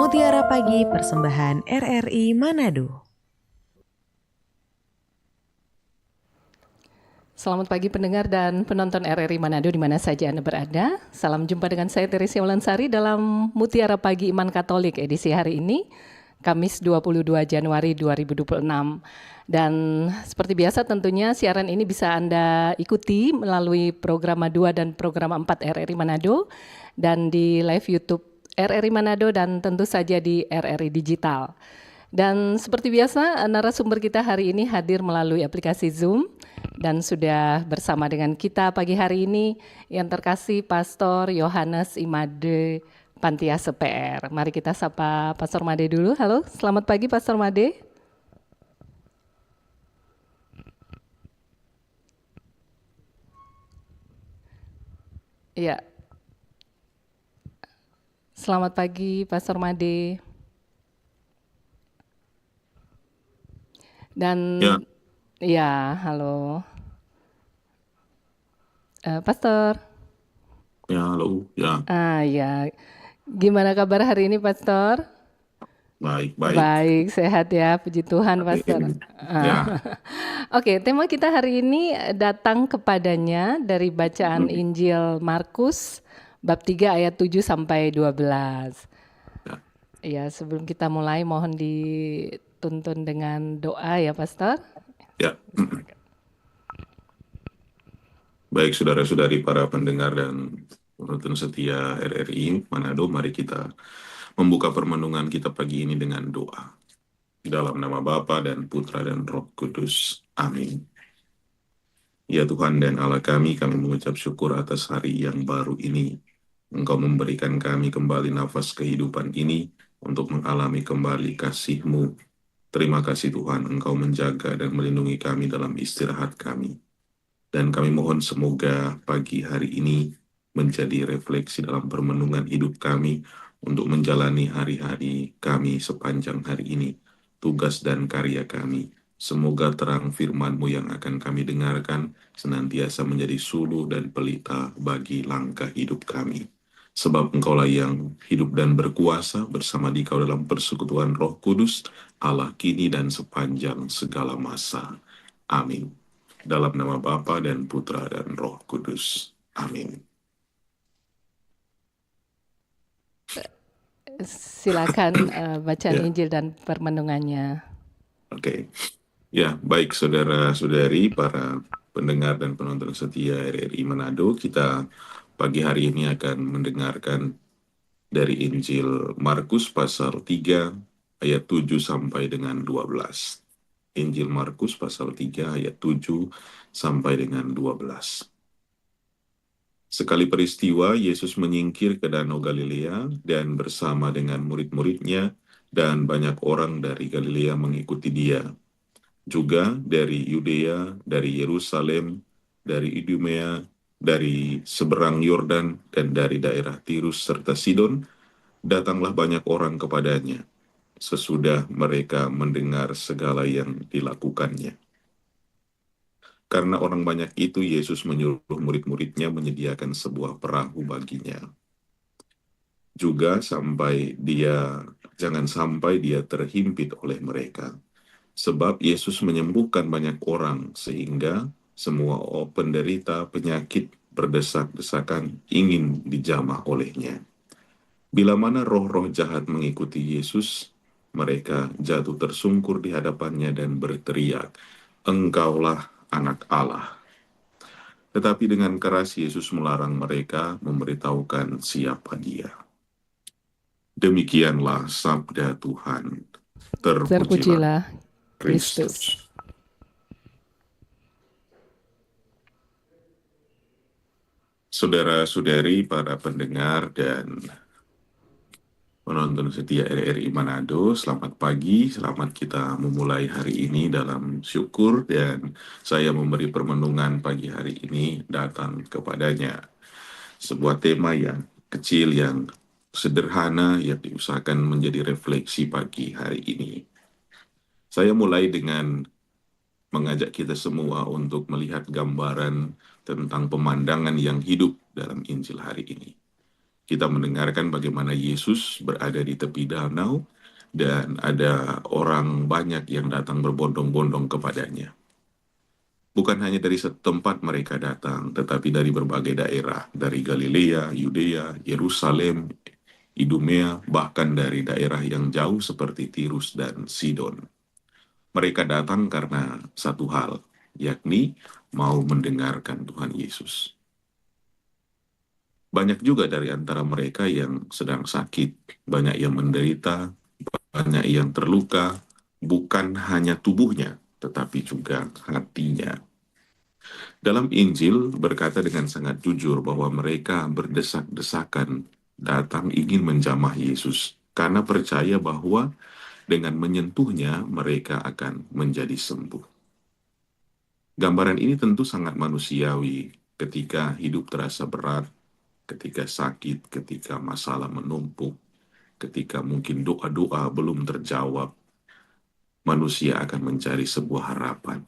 Mutiara Pagi Persembahan RRI Manado. Selamat pagi pendengar dan penonton RRI Manado di mana saja Anda berada. Salam jumpa dengan saya Teresia Wulansari dalam Mutiara Pagi Iman Katolik edisi hari ini, Kamis 22 Januari 2026. Dan seperti biasa tentunya siaran ini bisa Anda ikuti melalui program 2 dan program 4 RRI Manado dan di live YouTube RRI Manado dan tentu saja di RRI Digital. Dan seperti biasa, narasumber kita hari ini hadir melalui aplikasi Zoom dan sudah bersama dengan kita pagi hari ini yang terkasih Pastor Yohanes Imade Pantiase PR. Mari kita sapa Pastor Made dulu. Halo, selamat pagi Pastor Made. Iya. Selamat pagi Pastor Made. Dan ya, halo. Pastor. Ya, halo. Ya. Ya. Gimana kabar hari ini, Pastor? Baik. Baik, sehat ya, puji Tuhan, Pastor. Ya. Oke, tema kita hari ini datang kepadanya dari bacaan Injil Markus bab 3 ayat 7 sampai 12. Ya, sebelum kita mulai mohon dituntun dengan doa ya, Pastor. Ya. Baik, saudara-saudari para pendengar dan penonton setia RRI Manado, mari kita membuka permenungan kita pagi ini dengan doa. Dalam nama Bapa dan Putra dan Roh Kudus. Amin. Ya Tuhan dan Allah kami mengucap syukur atas hari yang baru ini. Engkau memberikan kami kembali nafas kehidupan ini untuk mengalami kembali kasih-Mu. Terima kasih Tuhan, Engkau menjaga dan melindungi kami dalam istirahat kami. Dan kami mohon semoga pagi hari ini menjadi refleksi dalam permenungan hidup kami untuk menjalani hari-hari kami sepanjang hari ini, tugas dan karya kami. Semoga terang firman-Mu yang akan kami dengarkan senantiasa menjadi suluh dan pelita bagi langkah hidup kami. Sebab Engkaulah yang hidup dan berkuasa bersama Dikau dalam persekutuan Roh Kudus, Allah kini dan sepanjang segala masa. Amin. Dalam nama Bapa dan Putra dan Roh Kudus. Amin. Silakan bacaan Injil dan permenungannya. Oke. Ya, baik saudara-saudari, para pendengar dan penonton setia RRI Manado, kita pagi hari ini akan mendengarkan dari Injil Markus pasal 3 ayat 7 sampai dengan 12. Injil Markus pasal 3 ayat 7 sampai dengan 12. Sekali peristiwa, Yesus menyingkir ke Danau Galilea dan bersama dengan murid-muridnya, dan banyak orang dari Galilea mengikuti dia. Juga dari Yudea, dari Yerusalem, dari Idumea, dari seberang Yordan, dan dari daerah Tirus serta Sidon, datanglah banyak orang kepadanya, sesudah mereka mendengar segala yang dilakukannya. Karena orang banyak itu, Yesus menyuruh murid-muridnya menyediakan sebuah perahu baginya. Juga jangan sampai dia terhimpit oleh mereka. Sebab Yesus menyembuhkan banyak orang, sehingga semua penderita penyakit berdesak-desakan ingin dijamah olehnya. Bila mana roh-roh jahat mengikuti Yesus, mereka jatuh tersungkur di hadapannya dan berteriak, "Engkaulah Anak Allah." Tetapi dengan keras Yesus melarang mereka memberitahukan siapa dia. Demikianlah sabda Tuhan. Terpujilah Kristus. Saudara-saudari, para pendengar dan penonton setia RRI Manado, selamat pagi, selamat kita memulai hari ini dalam syukur, dan saya memberi permenungan pagi hari ini datang kepadanya. Sebuah tema yang kecil, yang sederhana, yang diusahakan menjadi refleksi pagi hari ini. Saya mulai dengan mengajak kita semua untuk melihat gambaran tentang pemandangan yang hidup dalam Injil hari ini. Kita mendengarkan bagaimana Yesus berada di tepi danau dan ada orang banyak yang datang berbondong-bondong kepadanya. Bukan hanya dari satu tempat mereka datang, tetapi dari berbagai daerah, dari Galilea, Yudea, Yerusalem, Idumea, bahkan dari daerah yang jauh seperti Tirus dan Sidon. Mereka datang karena satu hal, yakni mau mendengarkan Tuhan Yesus. Banyak juga dari antara mereka yang sedang sakit, banyak yang menderita, banyak yang terluka, bukan hanya tubuhnya, tetapi juga hatinya. Dalam Injil berkata dengan sangat jujur bahwa mereka berdesak-desakan datang ingin menjamah Yesus karena percaya bahwa dengan menyentuhnya mereka akan menjadi sembuh. Gambaran ini tentu sangat manusiawi ketika hidup terasa berat, ketika sakit, ketika masalah menumpuk, ketika mungkin doa-doa belum terjawab, manusia akan mencari sebuah harapan.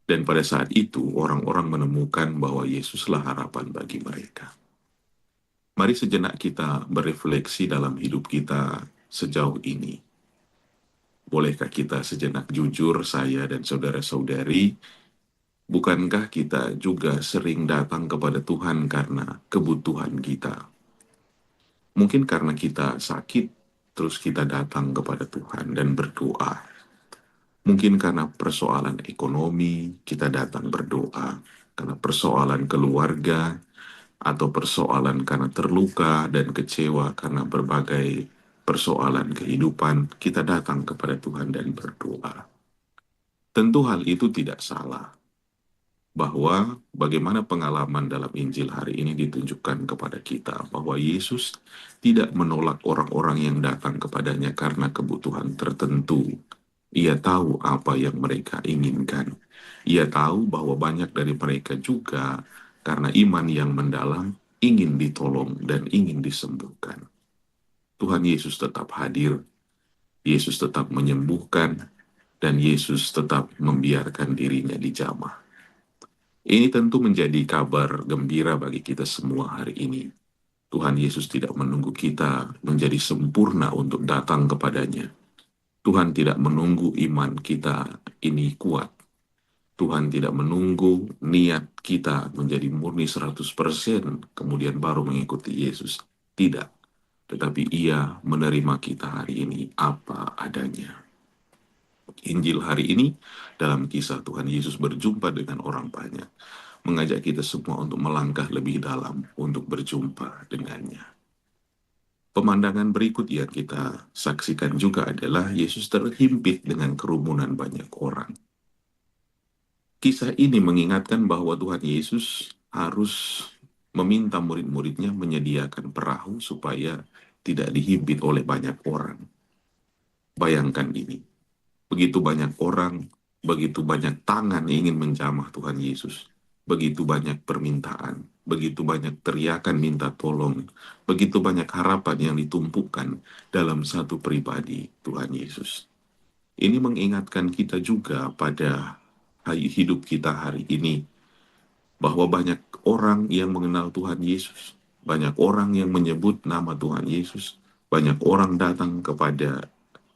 Dan pada saat itu, orang-orang menemukan bahwa Yesuslah harapan bagi mereka. Mari sejenak kita berefleksi dalam hidup kita sejauh ini. Bolehkah kita sejenak jujur, saya dan saudara-saudari, bukankah kita juga sering datang kepada Tuhan karena kebutuhan kita? Mungkin karena kita sakit, terus kita datang kepada Tuhan dan berdoa. Mungkin karena persoalan ekonomi, kita datang berdoa. Karena persoalan keluarga, atau persoalan karena terluka dan kecewa karena berbagai persoalan kehidupan, kita datang kepada Tuhan dan berdoa. Tentu hal itu tidak salah, bahwa bagaimana pengalaman dalam Injil hari ini ditunjukkan kepada kita, bahwa Yesus tidak menolak orang-orang yang datang kepadanya karena kebutuhan tertentu. Ia tahu apa yang mereka inginkan. Ia tahu bahwa banyak dari mereka juga karena iman yang mendalam ingin ditolong dan ingin disembuhkan. Tuhan Yesus tetap hadir, Yesus tetap menyembuhkan, dan Yesus tetap membiarkan dirinya dijamah. Ini tentu menjadi kabar gembira bagi kita semua hari ini. Tuhan Yesus tidak menunggu kita menjadi sempurna untuk datang kepadanya. Tuhan tidak menunggu iman kita ini kuat. Tuhan tidak menunggu niat kita menjadi murni 100% kemudian baru mengikuti Yesus. Tidak. Tetapi Ia menerima kita hari ini apa adanya. Injil hari ini dalam kisah Tuhan Yesus berjumpa dengan orang banyak, mengajak kita semua untuk melangkah lebih dalam untuk berjumpa dengannya. Pemandangan berikut yang kita saksikan juga adalah Yesus terhimpit dengan kerumunan banyak orang. Kisah ini mengingatkan bahwa Tuhan Yesus harus meminta murid-muridnya menyediakan perahu supaya tidak dihimpit oleh banyak orang. Bayangkan ini, begitu banyak orang, begitu banyak tangan yang ingin menjamah Tuhan Yesus, begitu banyak permintaan, begitu banyak teriakan minta tolong, begitu banyak harapan yang ditumpukan dalam satu pribadi Tuhan Yesus. Ini mengingatkan kita juga pada hidup kita hari ini, bahwa banyak orang yang mengenal Tuhan Yesus, banyak orang yang menyebut nama Tuhan Yesus, banyak orang datang kepada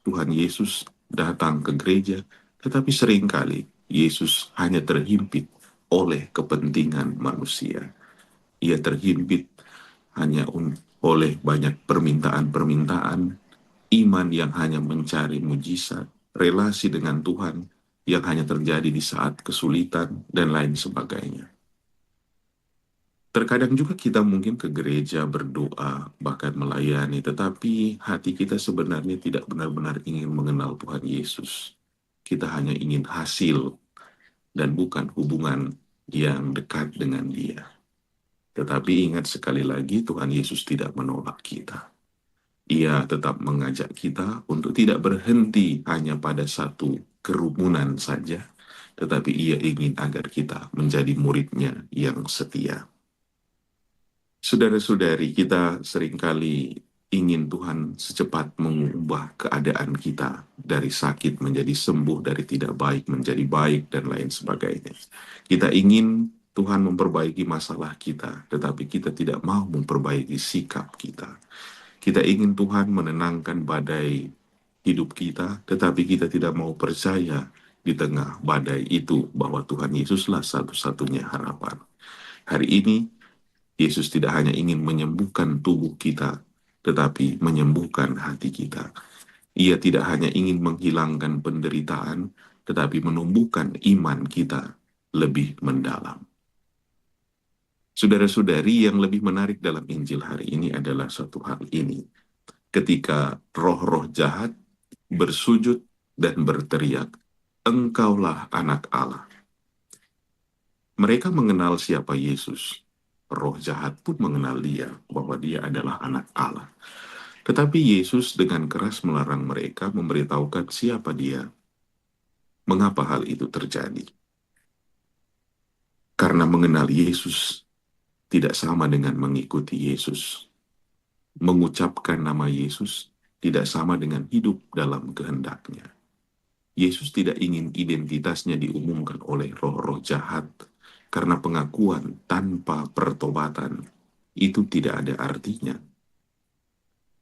Tuhan Yesus, datang ke gereja, tetapi seringkali Yesus hanya terhimpit oleh kepentingan manusia. Ia terhimpit hanya oleh banyak permintaan-permintaan, iman yang hanya mencari mujizat, relasi dengan Tuhan yang hanya terjadi di saat kesulitan, dan lain sebagainya. Terkadang juga kita mungkin ke gereja berdoa, bahkan melayani, tetapi hati kita sebenarnya tidak benar-benar ingin mengenal Tuhan Yesus. Kita hanya ingin hasil dan bukan hubungan yang dekat dengan Dia. Tetapi ingat sekali lagi, Tuhan Yesus tidak menolak kita. Ia tetap mengajak kita untuk tidak berhenti hanya pada satu kerumunan saja, tetapi Ia ingin agar kita menjadi murid-Nya yang setia. Saudara-saudari, kita seringkali ingin Tuhan secepat mengubah keadaan kita dari sakit menjadi sembuh, dari tidak baik menjadi baik, dan lain sebagainya. Kita ingin Tuhan memperbaiki masalah kita, tetapi kita tidak mau memperbaiki sikap kita. Kita ingin Tuhan menenangkan badai hidup kita, tetapi kita tidak mau percaya di tengah badai itu bahwa Tuhan Yesuslah satu-satunya harapan. Hari ini, Yesus tidak hanya ingin menyembuhkan tubuh kita, tetapi menyembuhkan hati kita. Ia tidak hanya ingin menghilangkan penderitaan, tetapi menumbuhkan iman kita lebih mendalam. Saudara-saudari, yang lebih menarik dalam Injil hari ini adalah satu hal ini. Ketika roh-roh jahat bersujud dan berteriak, "Engkaulah anak Allah." Mereka mengenal siapa Yesus. Roh jahat pun mengenal dia, bahwa dia adalah anak Allah. Tetapi Yesus dengan keras melarang mereka memberitahukan siapa dia. Mengapa hal itu terjadi? Karena mengenal Yesus tidak sama dengan mengikuti Yesus. Mengucapkan nama Yesus tidak sama dengan hidup dalam kehendaknya. Yesus tidak ingin identitasnya diumumkan oleh roh-roh jahat, karena pengakuan tanpa pertobatan itu tidak ada artinya.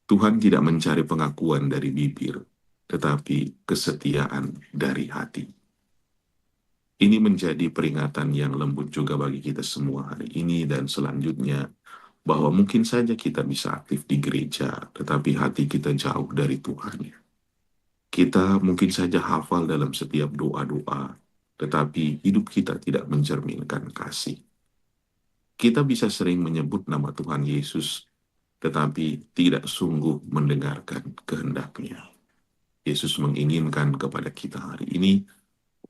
Tuhan tidak mencari pengakuan dari bibir, tetapi kesetiaan dari hati. Ini menjadi peringatan yang lembut juga bagi kita semua hari ini dan selanjutnya, bahwa mungkin saja kita bisa aktif di gereja, tetapi hati kita jauh dari Tuhan. Kita mungkin saja hafal dalam setiap doa-doa, tetapi hidup kita tidak mencerminkan kasih. Kita bisa sering menyebut nama Tuhan Yesus, tetapi tidak sungguh mendengarkan kehendak-Nya. Yesus menginginkan kepada kita hari ini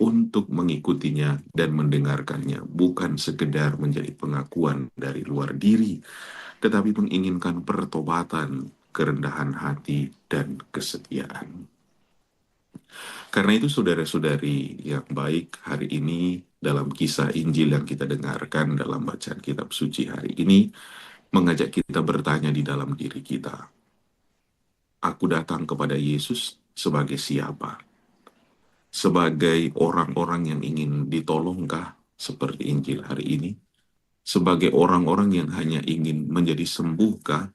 untuk mengikutinya dan mendengarkannya, bukan sekedar menjadi pengakuan dari luar diri, tetapi menginginkan pertobatan, kerendahan hati, dan kesetiaan. Karena itu saudara-saudari yang baik, hari ini dalam kisah Injil yang kita dengarkan dalam bacaan kitab suci hari ini, mengajak kita bertanya di dalam diri kita. Aku datang kepada Yesus sebagai siapa? Sebagai orang-orang yang ingin ditolongkah seperti Injil hari ini? Sebagai orang-orang yang hanya ingin menjadi sembuhkah?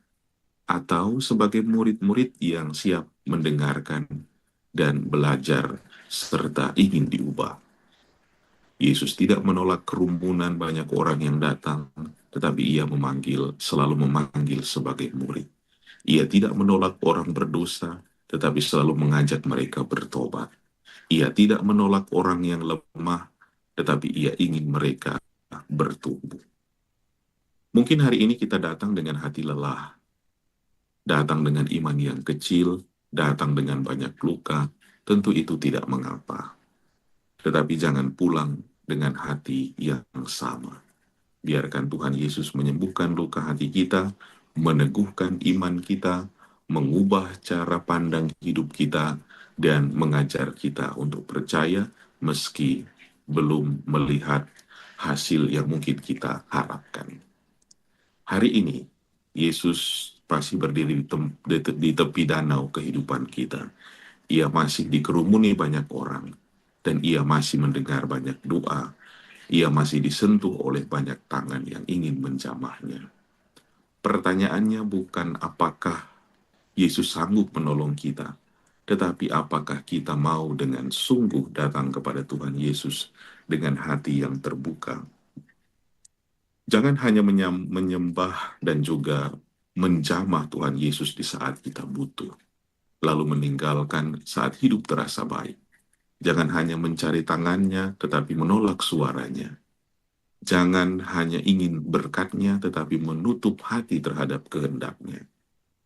Atau sebagai murid-murid yang siap mendengarkan dan belajar serta ingin diubah? Yesus tidak menolak kerumunan banyak orang yang datang, tetapi ia selalu memanggil sebagai murid. Ia tidak menolak orang berdosa, tetapi selalu mengajak mereka bertobat. Ia tidak menolak orang yang lemah, tetapi ia ingin mereka bertumbuh. Mungkin hari ini kita datang dengan hati lelah, datang dengan iman yang kecil, datang dengan banyak luka, tentu itu tidak mengapa. Tetapi jangan pulang dengan hati yang sama. Biarkan Tuhan Yesus menyembuhkan luka hati kita, meneguhkan iman kita, mengubah cara pandang hidup kita, dan mengajar kita untuk percaya meski belum melihat hasil yang mungkin kita harapkan. Hari ini, Yesus pasti berdiri di tepi danau kehidupan kita. Ia masih dikerumuni banyak orang, dan ia masih mendengar banyak doa. Ia masih disentuh oleh banyak tangan yang ingin menjamahnya. Pertanyaannya bukan apakah Yesus sanggup menolong kita, tetapi apakah kita mau dengan sungguh datang kepada Tuhan Yesus dengan hati yang terbuka. Jangan hanya menyembah dan juga menjamah Tuhan Yesus di saat kita butuh, lalu meninggalkan saat hidup terasa baik. Jangan hanya mencari tangannya, tetapi menolak suaranya. Jangan hanya ingin berkat-Nya, tetapi menutup hati terhadap kehendak-Nya.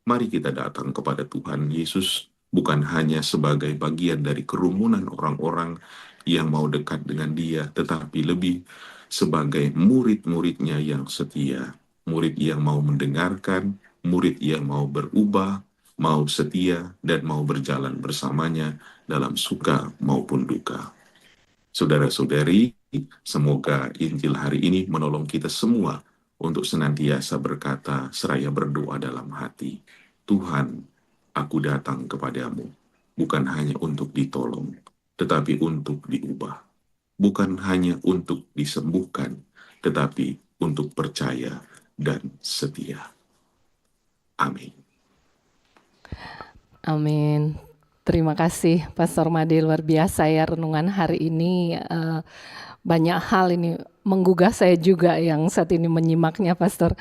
Mari kita datang kepada Tuhan Yesus, bukan hanya sebagai bagian dari kerumunan orang-orang yang mau dekat dengan Dia, tetapi lebih sebagai murid-murid-Nya yang setia. Murid yang mau mendengarkan, murid yang mau berubah, mau setia, dan mau berjalan bersamanya dalam suka maupun duka. Saudara-saudari, semoga Injil hari ini menolong kita semua untuk senantiasa berkata seraya berdoa dalam hati, Tuhan, aku datang kepadamu, bukan hanya untuk ditolong, tetapi untuk diubah. Bukan hanya untuk disembuhkan, tetapi untuk percaya dan setia. Amin. Amin. Terima kasih Pastor Made, luar biasa ya renungan hari ini. Banyak hal ini menggugah saya juga yang saat ini menyimaknya, Pastor.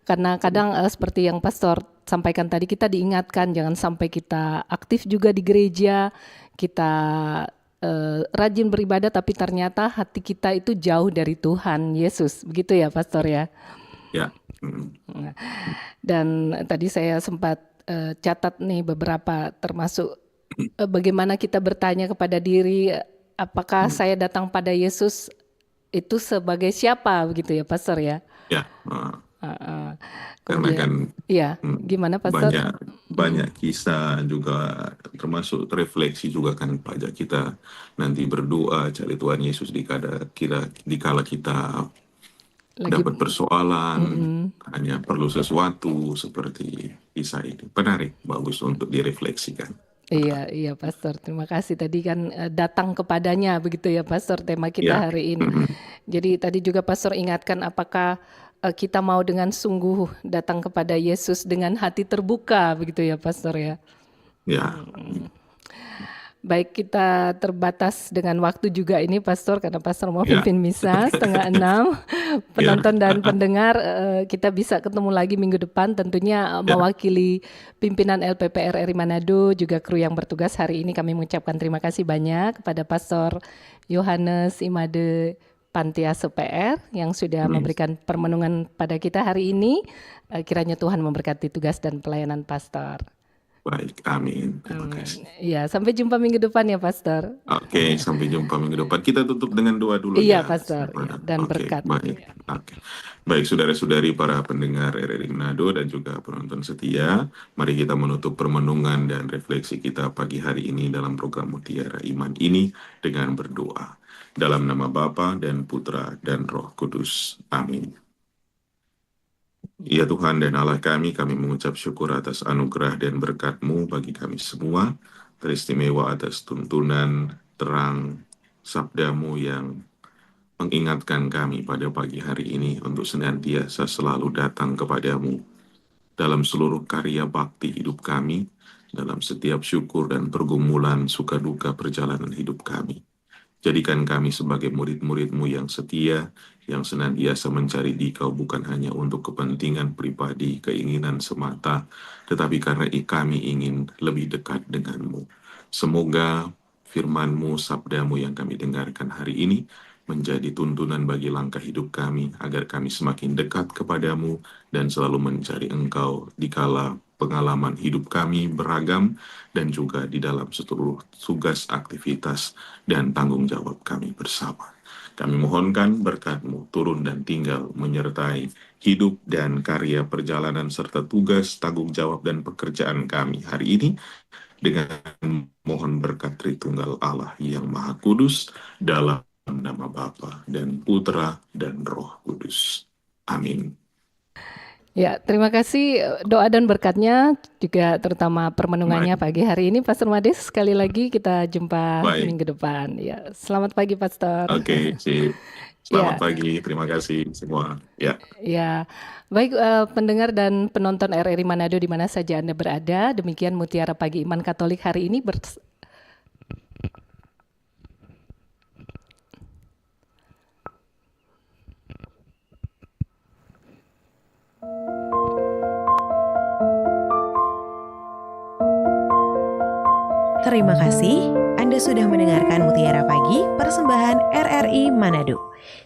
Karena kadang seperti yang Pastor sampaikan tadi, kita diingatkan jangan sampai kita aktif juga di gereja, kita rajin beribadah tapi ternyata hati kita itu jauh dari Tuhan Yesus. Begitu ya Pastor ya? Ya. Dan tadi saya sempat catat nih beberapa, termasuk bagaimana kita bertanya kepada diri, apakah saya datang pada Yesus itu sebagai siapa, begitu ya Pastor ya? Ya. Karena Kemudian, kan ya, gimana Pastor? banyak kisah juga, termasuk refleksi juga kan pajak kita nanti berdoa cari Tuhan Yesus dikala kita dapat persoalan, hanya perlu sesuatu, seperti kisah ini. Menarik, bagus untuk direfleksikan. Iya Pastor, terima kasih. Tadi kan datang kepadanya, begitu ya Pastor, tema kita hari ini. Jadi tadi juga Pastor ingatkan, apakah kita mau dengan sungguh datang kepada Yesus dengan hati terbuka, begitu ya Pastor ya. Ya. Baik, kita terbatas dengan waktu juga ini Pastor, karena Pastor mau pimpin misa 5:30. Penonton dan pendengar, kita bisa ketemu lagi minggu depan, tentunya mewakili pimpinan LPP RRI Manado, juga kru yang bertugas hari ini. Kami mengucapkan terima kasih banyak kepada Pastor Yohanes Imade Pantiaso PR yang sudah memberikan permenungan pada kita hari ini. Kiranya Tuhan memberkati tugas dan pelayanan Pastor. Baik, amin. Terima kasih. Ya, sampai jumpa minggu depan ya Pastor. Oke, sampai jumpa minggu depan. Kita tutup dengan doa dulu Iya, ya. Pastor. Dan berkat. Baik, saudara-saudari para pendengar RRI Manado dan juga penonton setia, mari kita menutup permenungan dan refleksi kita pagi hari ini dalam program Mutiara Iman ini dengan berdoa. Dalam nama Bapa dan Putra dan Roh Kudus. Amin. Ya Tuhan dan Allah kami mengucap syukur atas anugerah dan berkat-Mu bagi kami semua, teristimewa atas tuntunan terang sabda-Mu yang mengingatkan kami pada pagi hari ini untuk senantiasa selalu datang kepadamu dalam seluruh karya bakti hidup kami, dalam setiap syukur dan pergumulan suka duka perjalanan hidup kami. Jadikan kami sebagai murid-murid-Mu yang setia, yang senantiasa mencari Dikau bukan hanya untuk kepentingan pribadi, keinginan semata, tetapi karena kami ingin lebih dekat dengan-Mu. Semoga firman-Mu, sabda-Mu yang kami dengarkan hari ini menjadi tuntunan bagi langkah hidup kami, agar kami semakin dekat kepadamu dan selalu mencari Engkau dikala pengalaman hidup kami beragam dan juga di dalam seluruh tugas, aktivitas, dan tanggung jawab kami bersama. Kami mohonkan berkat-Mu turun dan tinggal menyertai hidup dan karya perjalanan serta tugas, tanggung jawab, dan pekerjaan kami hari ini, dengan mohon berkat Tritunggal Allah yang Maha Kudus, dalam nama Bapa dan Putra dan Roh Kudus. Amin. Ya, terima kasih doa dan berkatnya, juga terutama permenungannya pagi hari ini, Pastor Mades. Sekali lagi kita jumpa minggu depan. Ya, selamat pagi, Pastor. Oke, sip. Selamat pagi, terima kasih semua. Ya, baik pendengar dan penonton RRI Manado di mana saja Anda berada. Demikian Mutiara Pagi Iman Katolik hari ini Terima kasih Anda sudah mendengarkan Mutiara Pagi persembahan RRI Manado.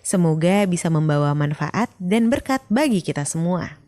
Semoga bisa membawa manfaat dan berkat bagi kita semua.